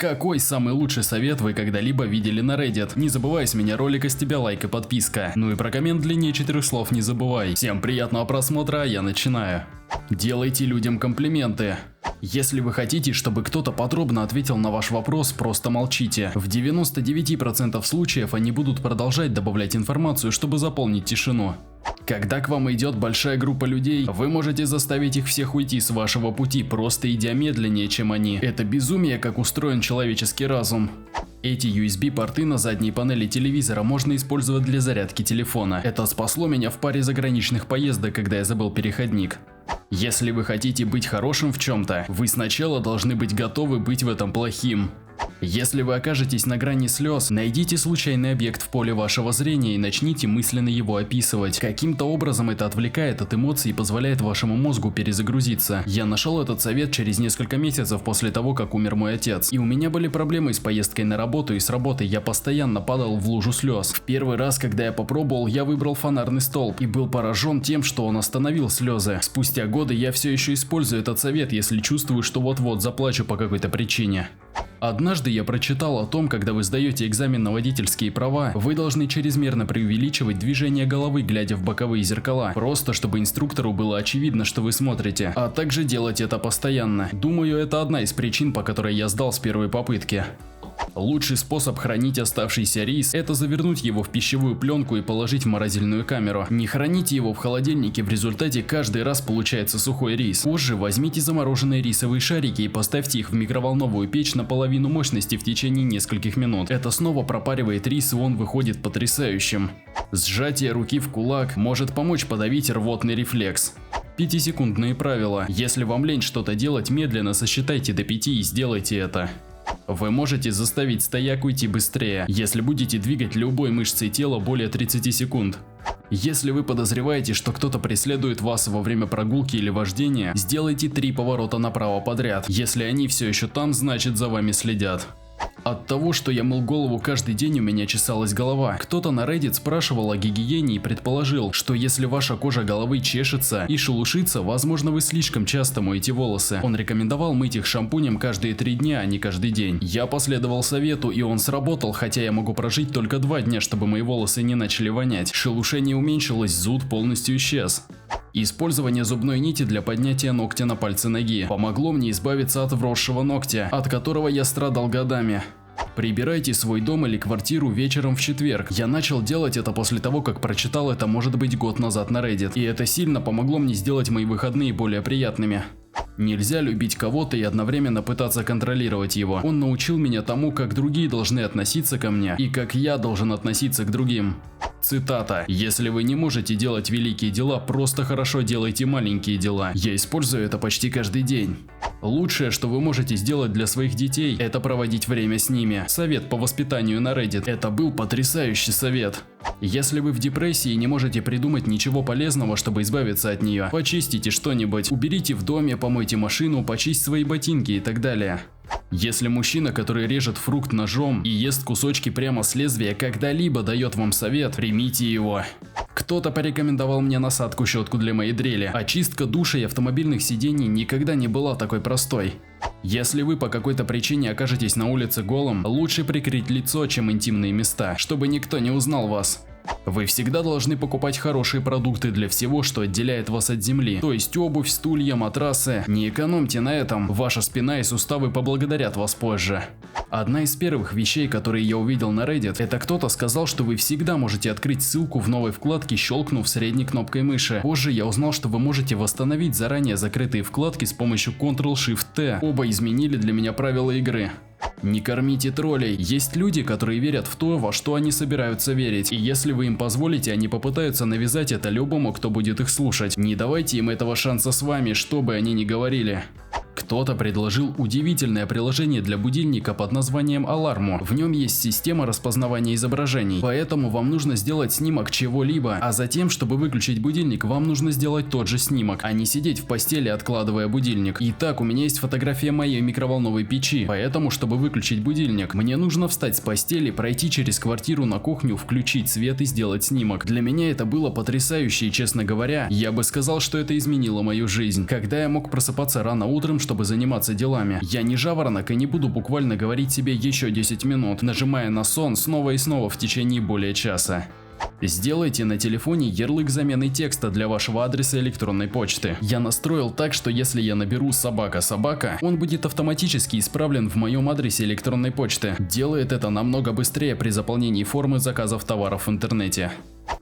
Какой самый лучший совет вы когда-либо видели на Reddit? Не забывай, с меня ролика, с тебя лайк и подписка. Ну и про коммент длиннее 4 слов не забывай. Всем приятного просмотра, а я начинаю. Делайте людям комплименты. Если вы хотите, чтобы кто-то подробно ответил на ваш вопрос, просто молчите. В 99% случаев они будут продолжать добавлять информацию, чтобы заполнить тишину. Когда к вам идет большая группа людей, вы можете заставить их всех уйти с вашего пути, просто идя медленнее, чем они. Это безумие, как устроен человеческий разум. Эти USB-порты на задней панели телевизора можно использовать для зарядки телефона. Это спасло меня в паре заграничных поездок, когда я забыл переходник. Если вы хотите быть хорошим в чем-то, вы сначала должны быть готовы быть в этом плохим. Если вы окажетесь на грани слез, найдите случайный объект в поле вашего зрения и начните мысленно его описывать. Каким-то образом это отвлекает от эмоций и позволяет вашему мозгу перезагрузиться. Я нашел этот совет через несколько месяцев после того, как умер мой отец. И у меня были проблемы с поездкой на работу, и с работы я постоянно падал в лужу слез. В первый раз, когда я попробовал, я выбрал фонарный столб и был поражен тем, что он остановил слезы. Спустя годы я все еще использую этот совет, если чувствую, что вот-вот заплачу по какой-то причине. Однажды я прочитал о том, когда вы сдаете экзамен на водительские права, вы должны чрезмерно преувеличивать движение головы, глядя в боковые зеркала, просто чтобы инструктору было очевидно, что вы смотрите, а также делать это постоянно. Думаю, это одна из причин, по которой я сдал с первой попытки. Лучший способ хранить оставшийся рис – это завернуть его в пищевую пленку и положить в морозильную камеру. Не храните его в холодильнике, в результате каждый раз получается сухой рис. Позже возьмите замороженные рисовые шарики и поставьте их в микроволновую печь на половину мощности в течение нескольких минут. Это снова пропаривает рис, и он выходит потрясающим. Сжатие руки в кулак может помочь подавить рвотный рефлекс. 5-секундные правила. Если вам лень что-то делать, медленно сосчитайте до 5 и сделайте это. Вы можете заставить стояк уйти быстрее, если будете двигать любой мышцей тела более 30 секунд. Если вы подозреваете, что кто-то преследует вас во время прогулки или вождения, сделайте 3 поворота направо подряд. Если они все еще там, значит за вами следят. От того, что я мыл голову каждый день, у меня чесалась голова. Кто-то на Reddit спрашивал о гигиене и предположил, что если ваша кожа головы чешется и шелушится, возможно, вы слишком часто моете волосы. Он рекомендовал мыть их шампунем каждые 3 дня, а не каждый день. Я последовал совету, и он сработал, хотя я могу прожить только 2 дня, чтобы мои волосы не начали вонять. Шелушение уменьшилось, зуд полностью исчез. Использование зубной нити для поднятия ногтя на пальце ноги помогло мне избавиться от вросшего ногтя, от которого я страдал годами. Прибирайте свой дом или квартиру вечером в четверг. Я начал делать это после того, как прочитал это, может быть, год назад на Reddit, и это сильно помогло мне сделать мои выходные более приятными. Нельзя любить кого-то и одновременно пытаться контролировать его. Он научил меня тому, как другие должны относиться ко мне и как я должен относиться к другим. Цитата: «Если вы не можете делать великие дела, просто хорошо делайте маленькие дела». Я использую это почти каждый день. Лучшее, что вы можете сделать для своих детей, это проводить время с ними. Совет по воспитанию на Reddit. Это был потрясающий совет. Если вы в депрессии и не можете придумать ничего полезного, чтобы избавиться от нее, почистите что-нибудь, уберите в доме, помойте машину, почисть свои ботинки и так далее. Если мужчина, который режет фрукт ножом и ест кусочки прямо с лезвия, когда-либо дает вам совет, примите его. Кто-то порекомендовал мне насадку-щетку для моей дрели. Очистка душа и автомобильных сидений никогда не была такой простой. Если вы по какой-то причине окажетесь на улице голым, лучше прикрыть лицо, чем интимные места, чтобы никто не узнал вас. Вы всегда должны покупать хорошие продукты для всего, что отделяет вас от земли, то есть обувь, стулья, матрасы. Не экономьте на этом, ваша спина и суставы поблагодарят вас позже. Одна из первых вещей, которые я увидел на Reddit, это кто-то сказал, что вы всегда можете открыть ссылку в новой вкладке, щелкнув средней кнопкой мыши. Позже я узнал, что вы можете восстановить заранее закрытые вкладки с помощью Ctrl-Shift-T. Оба изменили для меня правила игры. Не кормите троллей. Есть люди, которые верят в то, во что они собираются верить, и если вы им позволите, они попытаются навязать это любому, кто будет их слушать. Не давайте им этого шанса с вами, что бы они ни говорили. Кто-то предложил удивительное приложение для будильника под названием Alarmo. В нем есть система распознавания изображений, поэтому вам нужно сделать снимок чего-либо, а затем, чтобы выключить будильник, вам нужно сделать тот же снимок, а не сидеть в постели, откладывая будильник. Итак, у меня есть фотография моей микроволновой печи, поэтому, чтобы выключить будильник, мне нужно встать с постели, пройти через квартиру на кухню, включить свет и сделать снимок. Для меня это было потрясающе, и, честно говоря, я бы сказал, что это изменило мою жизнь. Когда я мог просыпаться рано утром, чтобы заниматься делами. Я не жаворонок и не буду буквально говорить себе еще 10 минут, нажимая на сон снова и снова в течение более часа. Сделайте на телефоне ярлык замены текста для вашего адреса электронной почты. Я настроил так, что если я наберу собака, он будет автоматически исправлен в моем адресе электронной почты. Делает это намного быстрее при заполнении формы заказов товаров в интернете.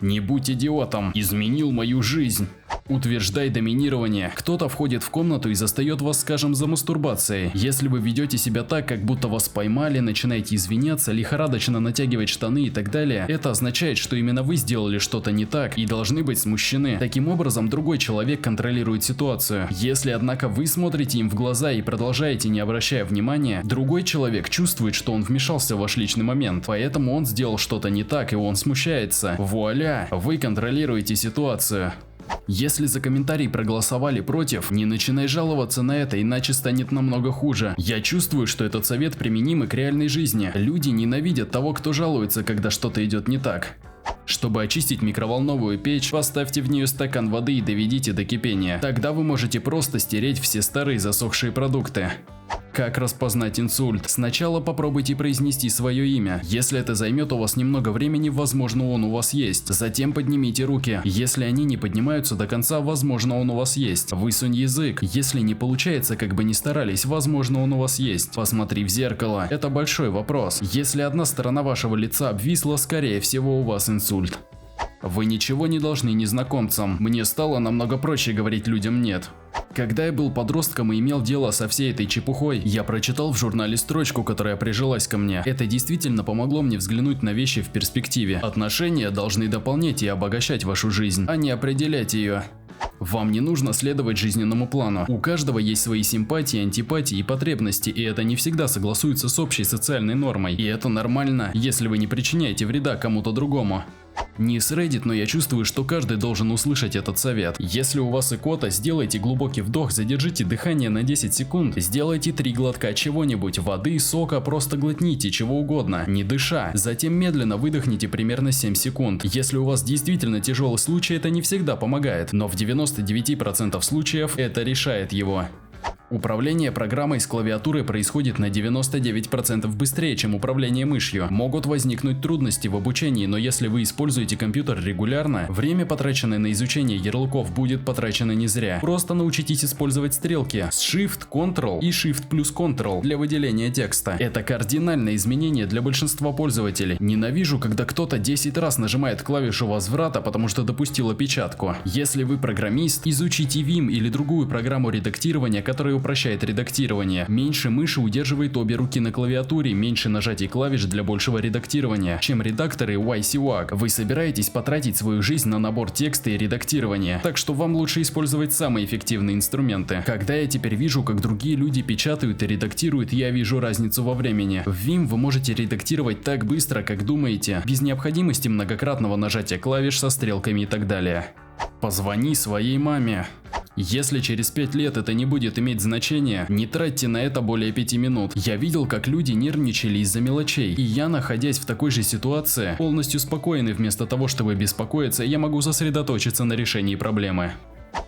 Не будь идиотом, изменил мою жизнь. Утверждай доминирование. Кто-то входит в комнату и застает вас, скажем, за мастурбацией. Если вы ведете себя так, как будто вас поймали, начинаете извиняться, лихорадочно натягивать штаны и так далее, это означает, что именно вы сделали что-то не так и должны быть смущены. Таким образом, другой человек контролирует ситуацию. Если, однако, вы смотрите им в глаза и продолжаете, не обращая внимания, другой человек чувствует, что он вмешался в ваш личный момент, поэтому он сделал что-то не так и он смущается. Вуаля, вы контролируете ситуацию. Если за комментарий проголосовали против, не начинай жаловаться на это, иначе станет намного хуже. Я чувствую, что этот совет применим и к реальной жизни. Люди ненавидят того, кто жалуется, когда что-то идет не так. Чтобы очистить микроволновую печь, поставьте в нее стакан воды и доведите до кипения. Тогда вы можете просто стереть все старые засохшие продукты. Как распознать инсульт? Сначала попробуйте произнести свое имя. Если это займет у вас немного времени, возможно, он у вас есть. Затем поднимите руки. Если они не поднимаются до конца, возможно, он у вас есть. Высунь язык. Если не получается, как бы ни старались, возможно, он у вас есть. Посмотри в зеркало. Это большой вопрос. Если одна сторона вашего лица обвисла, скорее всего, у вас инсульт. Вы ничего не должны незнакомцам. Мне стало намного проще говорить людям «нет». Когда я был подростком и имел дело со всей этой чепухой, я прочитал в журнале строчку, которая прижилась ко мне. Это действительно помогло мне взглянуть на вещи в перспективе. Отношения должны дополнять и обогащать вашу жизнь, а не определять ее. Вам не нужно следовать жизненному плану. У каждого есть свои симпатии, антипатии и потребности, и это не всегда согласуется с общей социальной нормой. И это нормально, если вы не причиняете вреда кому-то другому. Не с Reddit, но я чувствую, что каждый должен услышать этот совет. Если у вас икота, сделайте глубокий вдох, задержите дыхание на 10 секунд, сделайте 3 глотка чего-нибудь, воды, сока, просто глотните, чего угодно, не дыша. Затем медленно выдохните примерно 7 секунд. Если у вас действительно тяжелый случай, это не всегда помогает, но в 99% случаев это решает его. Управление программой с клавиатуры происходит на 99% быстрее, чем управление мышью. Могут возникнуть трудности в обучении, но если вы используете компьютер регулярно, время, потраченное на изучение ярлыков, будет потрачено не зря. Просто научитесь использовать стрелки с Shift, Ctrl и Shift плюс Ctrl для выделения текста. Это кардинальное изменение для большинства пользователей. Ненавижу, когда кто-то 10 раз нажимает клавишу возврата, потому что допустил опечатку. Если вы программист, изучите Vim или другую программу редактирования, которая упрощает редактирование. Меньше мыши удерживает обе руки на клавиатуре, меньше нажатий клавиш для большего редактирования, чем редакторы YCWAG. Вы собираетесь потратить свою жизнь на набор текста и редактирование, так что вам лучше использовать самые эффективные инструменты. Когда я теперь вижу, как другие люди печатают и редактируют, я вижу разницу во времени. В Vim вы можете редактировать так быстро, как думаете, без необходимости многократного нажатия клавиш со стрелками и так далее. Позвони своей маме. Если через 5 лет это не будет иметь значения, не тратьте на это более 5 минут. Я видел, как люди нервничали из-за мелочей, и я, находясь в такой же ситуации, полностью спокойный, вместо того, чтобы беспокоиться, я могу сосредоточиться на решении проблемы.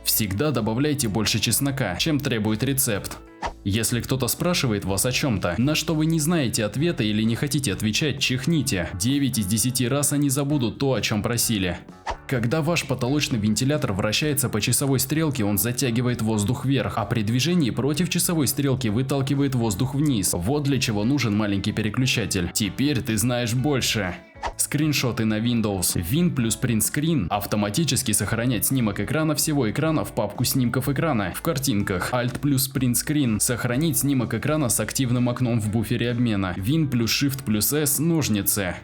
Всегда добавляйте больше чеснока, чем требует рецепт. Если кто-то спрашивает вас о чем-то, на что вы не знаете ответа или не хотите отвечать, чихните. 9 из 10 раз они забудут то, о чем просили. Когда ваш потолочный вентилятор вращается по часовой стрелке, он затягивает воздух вверх, а при движении против часовой стрелки выталкивает воздух вниз. Вот для чего нужен маленький переключатель. Теперь ты знаешь больше. Скриншоты на Windows. Win плюс Print Screen автоматически сохраняет снимок экрана всего экрана в папку снимков экрана в картинках. Alt плюс Print Screen сохранить снимок экрана с активным окном в буфере обмена. Win плюс Shift плюс S ножницы.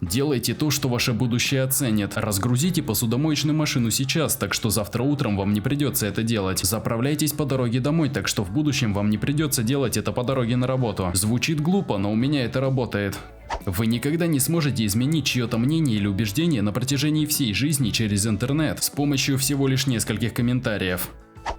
Делайте то, что ваше будущее оценит. Разгрузите посудомоечную машину сейчас, так что завтра утром вам не придется это делать. Заправляйтесь по дороге домой, так что в будущем вам не придется делать это по дороге на работу. Звучит глупо, но у меня это работает. Вы никогда не сможете изменить чье-то мнение или убеждение на протяжении всей жизни через интернет с помощью всего лишь нескольких комментариев.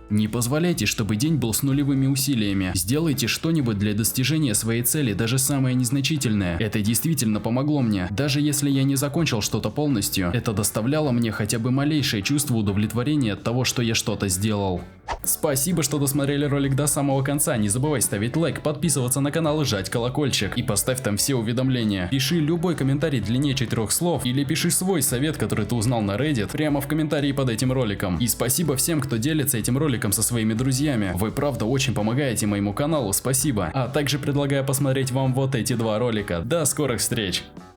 Не позволяйте, чтобы день был с нулевыми усилиями. Сделайте что-нибудь для достижения своей цели, даже самое незначительное. Это действительно помогло мне. Даже если я не закончил что-то полностью, это доставляло мне хотя бы малейшее чувство удовлетворения от того, что я что-то сделал. Спасибо, что досмотрели ролик до самого конца. Не забывай ставить лайк, подписываться на канал и жать колокольчик. И поставь там все уведомления. Пиши любой комментарий длиннее 4 слов или пиши свой совет, который ты узнал на Reddit, прямо в комментарии под этим роликом. И спасибо всем, кто делится этим роликом со своими друзьями. Вы правда очень помогаете моему каналу, спасибо. А также предлагаю посмотреть вам вот эти два ролика. До скорых встреч!